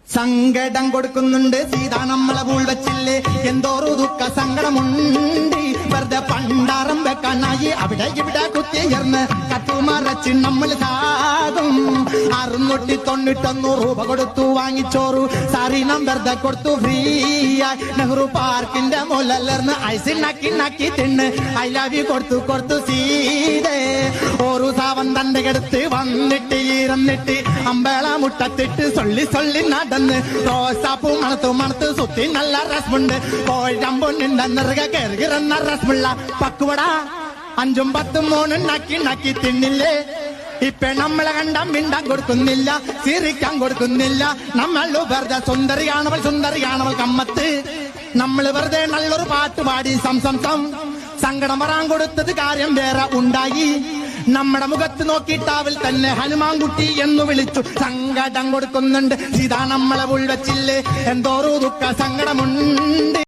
സങ്കടം കൊടുക്കുന്നുണ്ട് സീത നമ്മളെ പൂൾ വെച്ചില്ലേ എന്തോരു ദുഃഖ സങ്കടമുണ്ട് വെറുതെ പണ്ടാറം വെക്കാനായി അവിടെ ഇവിടെ കുത്തിയർന്ന് കത്തുമറച്ച് നമ്മൾ സാകും 691 രൂപ കൊടുത്തു വാങ്ങിച്ചോറു സാറിനം വെറുതെ കൊടുത്തു ഫ്രീ ആയി നെഹ്റു പാർക്കിന്റെ മുലർന്ന് ഐസ് നക്കി തിന്ന് ഐ ലവ് യു കൊടുത്തു സീതേ ഒരു സാവൻ തന്റെ കെടുത്ത് വന്നിട്ട് ഇരുന്നിട്ട് അമ്പേള മുട്ടത്തിട്ട് സൊള്ളി നടന്ന് റോസാപ്പൂ മണത്ത് സുത്തി നല്ല രസമുണ്ട് കോഴമ്പൊന്നുണ്ട് നിറക കയറുന്ന രസമുള്ള പക്കുവട 5ഉം 10ഉം 3ഉം നക്കി തിന്നില്ലേ ഇപ്പൊ നമ്മളെ കണ്ട മിണ്ടാൻ കൊടുക്കുന്നില്ല ചിരിക്കാൻ കൊടുക്കുന്നില്ല നമ്മൾ വെറുതെ സുന്ദരി കാണവൾ കമ്മത്ത് നമ്മൾ വെറുതെ നല്ലൊരു പാട്ട് പാടി സം സങ്കടം വരാൻ കൊടുത്തത് കാര്യം വേറെ ഉണ്ടായി നമ്മുടെ മുഖത്ത് നോക്കിയിട്ടാവിൽ തന്നെ ഹനുമാൻകുട്ടി എന്ന് വിളിച്ചു സങ്കടം കൊടുക്കുന്നുണ്ട് സീതാ നമ്മളെ ഉൾവച്ചില്ലേ എന്തോരു ദുഃഖ സങ്കടമുണ്ട്.